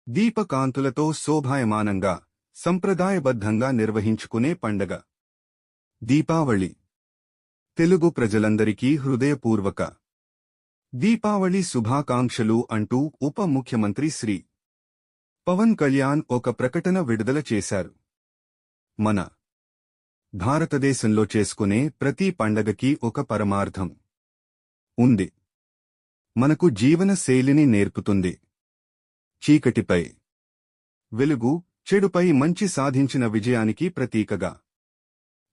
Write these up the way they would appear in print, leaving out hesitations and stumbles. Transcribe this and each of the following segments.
దీపకాంతులతో శోభాయమానంగా సంప్రదాయబద్ధంగా నిర్వహించుకునే పండగ దీపావళి. తెలుగు ప్రజలందరికీ హృదయపూర్వక దీపావళి శుభాకాంక్షలు అంటూ ఉప ముఖ్యమంత్రి శ్రీ పవన్ కళ్యాణ్ ఒక ప్రకటన విడుదల చేశారు. మన భారతదేశంలో చేసుకునే ప్రతి పండగకి ఒక పరమార్థం ఉంది. మనకు జీవన శైలిని నేర్పుతుంది. చీకటిపై వెలుగు, చెడుపై మంచి సాధించిన విజయానికి ప్రతీకగా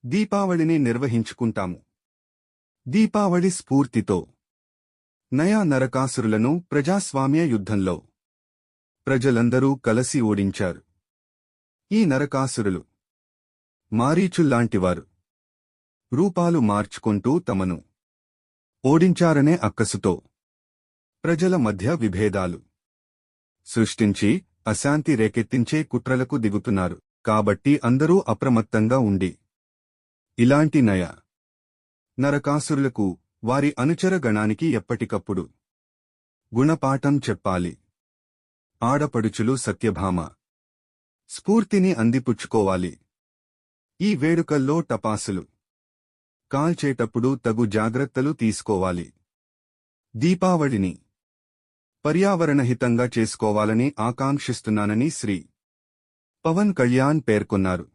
దీపావళిని నిర్వహించుకుంటాము. దీపావళి స్ఫూర్తితో నయా నరకాసురులను ప్రజాస్వామ్య యుద్ధంలో ప్రజలందరూ కలసి ఓడించారు. ఈ నరకాసురులు మారీచుల్లాంటివారు. రూపాలు మార్చుకుంటూ తమను ఓడించారనే అక్కసుతో ప్రజల మధ్య విభేదాలు సృష్టించి అశాంతి రేకెత్తించే కుట్రలకు దిగుతున్నారు. కాబట్టి అందరూ అప్రమత్తంగా ఉండి ఇలాంటి నరకాసురులకు, వారి అనుచర గణానికి ఎప్పటికప్పుడు గుణపాఠం చెప్పాలి. ఆడపడుచులు సత్యభామ స్ఫూర్తిని అందిపుచ్చుకోవాలి. ఈ వేడుకల్లో టపాసులు కాల్చేటప్పుడు తగు జాగ్రత్తలు తీసుకోవాలి. దీపావళిని పర్యావరణహితంగా చేసుకోవాలని ఆకాంక్షిస్తున్నానని శ్రీ పవన్ కళ్యాణ్ పేర్కొన్నారు.